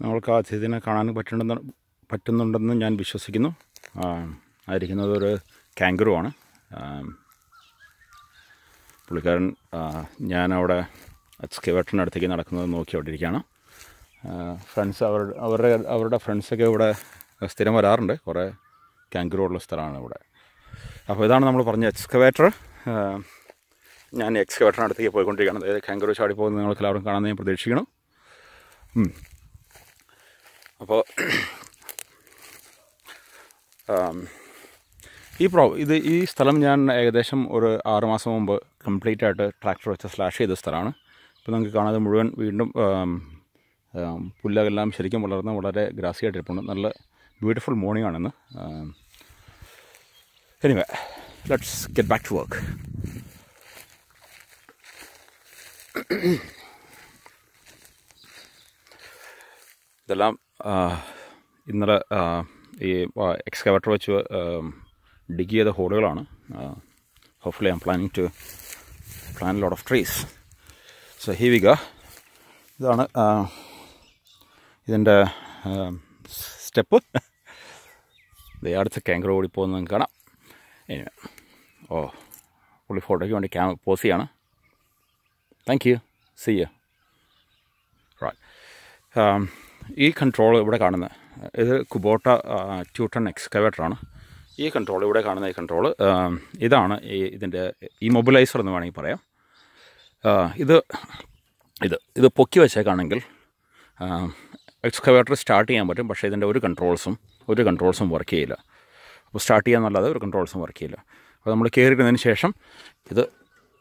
നമ്മൾക്ക് ആ അതിഥിനെ കാണാൻ പറ്റുന്നുണ്ടെന്ന് ഞാൻ വിശ്വസിക്കുന്നു. ആയിരിക്കുന്നത് ഒരു കാങ്കറു ആണ്. പുള്ളിക്കാരൻ ഞാനവിടെ എക്സ്കവേറ്ററിൻ്റെ അടുത്തേക്ക് നടക്കുന്നത് നോക്കി അവിടെ ഇരിക്കുകയാണ്. ഫ്രണ്ട്സ് അവരുടെ ഫ്രണ്ട്സൊക്കെ ഇവിടെ സ്ഥിരം വരാറുണ്ട്. കുറേ കാങ്കറു ഉള്ള സ്ഥലമാണ് ഇവിടെ. അപ്പോൾ ഇതാണ് നമ്മൾ പറഞ്ഞ എക്സ്കവേറ്റർ. ഞാൻ എക്സ്കവേറ്ററിൻ്റെ അടുത്തേക്ക് പോയിക്കൊണ്ടിരിക്കുകയാണ്. അതായത് കാങ്കറു ചാടി പോകുന്നത് നിങ്ങൾക്ക് എല്ലാവരും കാണാമെന്ന് ഞാൻ പ്രതീക്ഷിക്കണം. അപ്പോൾ ഈ സ്ഥലം ഞാൻ ഏകദേശം ഒരു 6 മാസം മുമ്പ് കംപ്ലീറ്റ് ആയിട്ട് ട്രാക്ടർ വെച്ച് സ്ലാഷ് ചെയ്ത സ്ഥലമാണ്. ഇപ്പോൾ നിങ്ങൾക്ക് കാണാതെ മുഴുവൻ വീണ്ടും പുല്ലെല്ലാം ശരിക്കും വളർന്ന് വളരെ ഗ്രാസി ആയിട്ടിരിപ്പുണ്ട്. നല്ല ബ്യൂട്ടിഫുൾ മോർണിംഗ് ആണെന്ന്. Anyway, let's get back to work. ഇതെല്ലാം ഇന്നലെ ഈ എക്സ്കവേറ്റർ വെച്ച് ഡിഗ് ചെയ്ത ഹോളുകളാണ്. Hopefully I am planning to plan lot of trees. So here we go. ഇതാണ് ഇതിൻ്റെ സ്റ്റെപ്പ്. അടുത്ത കാങ്കറു ഓടിപ്പോകുന്നത് നിങ്ങൾക്ക് കാണാം. പുള്ളി ഫോട്ടോയ്ക്ക് വേണ്ടി പോസ് ചെയ്യാണ്. Thank you. See you. Right. ഈ കൺട്രോൾ ഇവിടെ കാണുന്നത് ഇത് കുബോട്ട 2 ടൺ എക്സ്കവേറ്ററാണ്. ഈ കൺട്രോൾ ഇവിടെ കാണുന്ന ഈ കൺട്രോൾ ഇതാണ് ഇതിൻ്റെ ഇമൊബിലൈസർ എന്ന് വേണമെങ്കിൽ പറയാം. ഇത് പൊക്കി വെച്ചേക്കാണെങ്കിൽ എക്സ്കവേറ്റർ സ്റ്റാർട്ട് ചെയ്യാൻ പറ്റും. പക്ഷേ ഇതിൻ്റെ ഒരു കൺട്രോൾസും വർക്ക് ചെയ്യില്ല. അപ്പോൾ സ്റ്റാർട്ട് ചെയ്യാന്നല്ലാതെ ഒരു കൺട്രോൾസും വർക്ക് ചെയ്യില്ല. അപ്പോൾ നമ്മൾ കയറിയിരുന്നതിന് ശേഷം ഇത്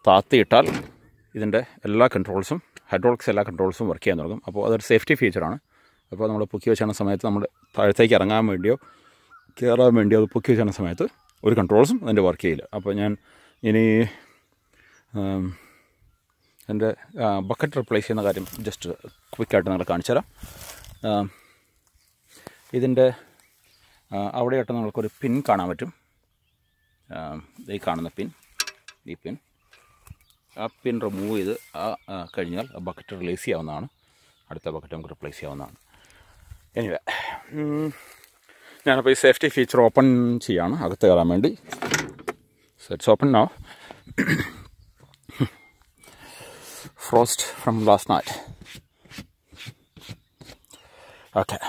താത്തിയിട്ടാൽ ഇതിൻ്റെ എല്ലാ കൺട്രോൾസും ഹൈഡ്രോളിക്സ് എല്ലാ കൺട്രോൾസും വർക്ക് ചെയ്യാൻ തുടങ്ങും. അപ്പോൾ അതൊരു സേഫ്റ്റി ഫീച്ചറാണ്. അപ്പോൾ നമ്മൾ പൊക്കി വെച്ചാണ് സമയത്ത് നമ്മൾ താഴത്തേക്ക് ഇറങ്ങാൻ വേണ്ടിയോ കയറാൻ വേണ്ടിയോ അത് പൊക്കി വെച്ചാണ് സമയത്ത് ഒരു കൺട്രോൾസും അതിൻ്റെ വർക്ക് ചെയ്യില്ല. അപ്പോൾ ഞാൻ ഇനി എൻ്റെ ബക്കറ്റ് റിപ്ലേസ് ചെയ്യുന്ന കാര്യം ജസ്റ്റ് ക്വിക്കായിട്ട് നിങ്ങളെ കാണിച്ചു തരാം. ഇതിൻ്റെ അവിടെയായിട്ട് നമ്മൾക്കൊരു പിൻ കാണാൻ പറ്റും. ഈ കാണുന്ന ഈ പിൻ ആ പിൻ റിമൂവ് ചെയ്ത് കഴിഞ്ഞാൽ ആ ബക്കറ്റ് റിലീസ് ചെയ്യാവുന്നതാണ്. അടുത്ത ബക്കറ്റ് നമുക്ക് റിപ്ലേസ് ചെയ്യാവുന്നതാണ്. എനിവേ, ഞാനപ്പോൾ ഈ സേഫ്റ്റി ഫീച്ചർ ഓപ്പൺ ചെയ്യാണ് അകത്ത് കയറാൻ വേണ്ടി. So it's open now. Frost from last night. Okay.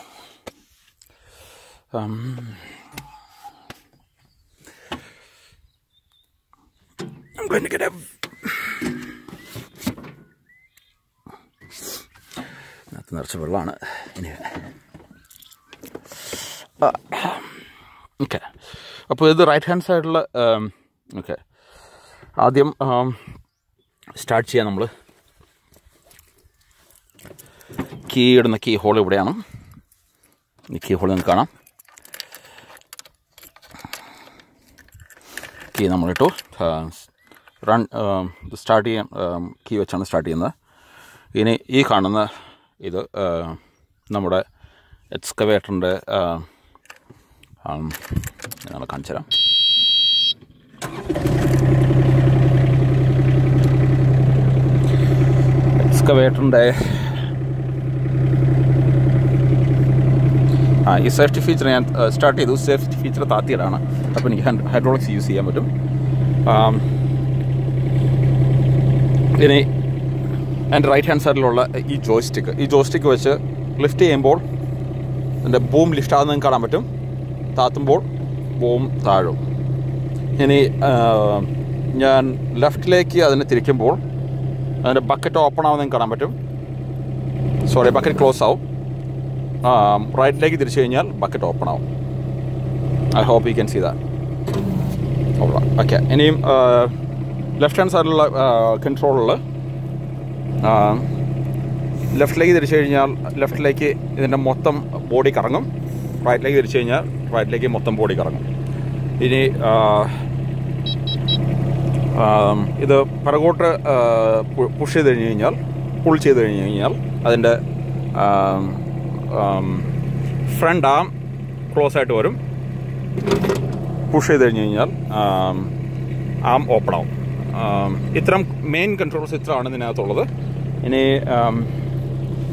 I'm going to get അതിനകത്ത് നിറച്ച് വെള്ളമാണ്. ഓക്കെ. അപ്പോൾ ഇത് റൈറ്റ് ഹാൻഡ് സൈഡിൽ ഓക്കെ ആദ്യം സ്റ്റാർട്ട് ചെയ്യാം. നമ്മൾ കീ ഇടുന്ന കീ ഹോൾ ഇവിടെയാണ്. ഈ കീ ഹോൾ നിങ്ങൾക്ക് കാണാം. കീ നമ്മളിട്ടു. സ്റ്റാർട്ട് ചെയ്യാൻ കീ വെച്ചാണ് സ്റ്റാർട്ട് ചെയ്യുന്നത്. ഇനി ഈ കാണുന്ന ഇത് നമ്മുടെ എക്സ്കവേറ്ററിൻ്റെ ഞങ്ങൾ കാണിച്ചു തരാം. എക്സ്കവേറ്ററിൻ്റെ ഈ സേഫ്റ്റി ഫീച്ചർ ഞാൻ സ്റ്റാർട്ട് ചെയ്തു. സേഫ്റ്റി ഫീച്ചർ താത്തിയിടാണ്. അപ്പോൾ എനിക്ക് ഹൈഡ്രോളിക്സ് യൂസ് ചെയ്യാൻ പറ്റും. ഇനി എൻ്റെ റൈറ്റ് ഹാൻഡ് സൈഡിലുള്ള ഈ ജോയ്സ്റ്റിക്ക് വെച്ച് ലിഫ്റ്റ് ചെയ്യുമ്പോൾ എൻ്റെ ബൂം ലിഫ്റ്റ് ആകുന്നത് നിങ്ങൾക്ക് കാണാൻ പറ്റും. താത്തുമ്പോൾ ബൂം താഴും. ഇനി ഞാൻ ലെഫ്റ്റിലേക്ക് അതിനെ തിരിക്കുമ്പോൾ അതിൻ്റെ ബക്കറ്റ് ഓപ്പൺ ആവുന്നത് നിങ്ങൾക്ക് കാണാൻ പറ്റും. ബക്കറ്റ് ക്ലോസ് ആവും. റൈറ്റിലേക്ക് തിരിച്ചു കഴിഞ്ഞാൽ ബക്കറ്റ് ഓപ്പൺ ആവും. I hope you can see that. Okay. ഇനിയും ലെഫ്റ്റ് ഹാൻഡ് സൈഡിലുള്ള കൺട്രോളിൽ ലെഫ്റ്റിലേക്ക് തിരിച്ചു കഴിഞ്ഞാൽ ലെഫ്റ്റിലേക്ക് ഇതിൻ്റെ മൊത്തം ബോഡി കറങ്ങും. റൈറ്റിലേക്ക് തിരിച്ചു കഴിഞ്ഞാൽ റൈറ്റിലേക്ക് മൊത്തം ബോഡി കറങ്ങും. ഇനി ഇത് പിറകോട്ട് പുഷ് ചെയ്ത് പുൾ ചെയ്ത് കഴിഞ്ഞാൽ അതിൻ്റെ ഫ്രണ്ട് ആം ക്ലോസ് ആയിട്ട് വരും. പുഷ് ചെയ്ത് കഴിഞ്ഞാൽ ആം ഓപ്പൺ ആവും. ഇത്തരം മെയിൻ കൺട്രോൾസ് ഇത്രയാണ് ഇതിനകത്തുള്ളത്. ഇനി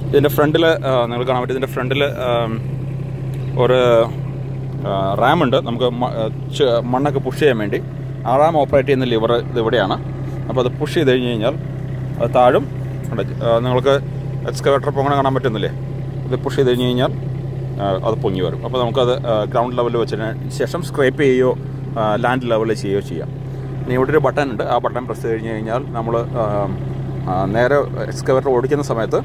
ഇതിൻ്റെ ഫ്രണ്ടിൽ നിങ്ങൾ കാണാൻ പറ്റും, ഇതിൻ്റെ ഫ്രണ്ടിൽ ഒരു റാമുണ്ട്, നമുക്ക് മണ്ണൊക്കെ പുഷ് ചെയ്യാൻ വേണ്ടി. ആ റാം ഓപ്പറേറ്റ് ചെയ്യുന്ന ലിവർ ഇതിവിടെയാണ്. അപ്പോൾ അത് പുഷ് ചെയ്ത് കഴിഞ്ഞ് കഴിഞ്ഞാൽ അത് താഴും. നിങ്ങൾക്ക് എക്സ്കവേറ്റർ പൊങ്ങണ കാണാൻ പറ്റുന്നില്ലേ? ഇത് പുഷ് ചെയ്ത് കഴിഞ്ഞ് കഴിഞ്ഞാൽ അത് പൊങ്ങി വരും. അപ്പോൾ നമുക്കത് ഗ്രൗണ്ട് ലെവലിൽ വെച്ചതിന് ശേഷം സ്ക്രേപ്പ് ചെയ്യുകയോ ലാൻഡ് ലെവലിൽ ചെയ്യുകയോ ചെയ്യാം. ഇനി ഇവിടെ ഒരു ബട്ടൺ ഉണ്ട്, ആ ബട്ടൺ പ്രസ് ചെയ്ത് കഴിഞ്ഞ് കഴിഞ്ഞാൽ നമ്മൾ നേരെ എക്സ്കവേറ്റർ ഓടിക്കുന്ന സമയത്ത്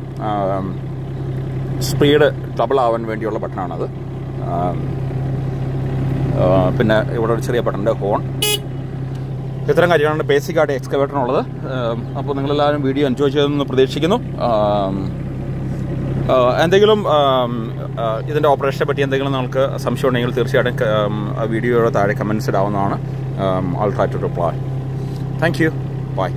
സ്പീഡ് ഡബിൾ ആവാൻ വേണ്ടിയുള്ള ബട്ടണാണത്. പിന്നെ ഇവിടെ ഒരു ചെറിയ ബട്ടൻ്റെ ഹോൺ. ഇത്തരം കാര്യങ്ങളാണ് ബേസിക്കായിട്ട് എക്സ്കവേറ്ററിനുള്ളത്. അപ്പോൾ നിങ്ങളെല്ലാവരും വീഡിയോ എൻജോയ് ചെയ്തെന്ന് പ്രതീക്ഷിക്കുന്നു. എന്തെങ്കിലും ഇതിൻ്റെ ഓപ്പറേഷനെ പറ്റി എന്തെങ്കിലും നിങ്ങൾക്ക് സംശയം ഉണ്ടെങ്കിൽ തീർച്ചയായിട്ടും വീഡിയോയുടെ താഴെ comments ഇടാവുന്നതാണ്. I'll try to reply. Thank you. Bye.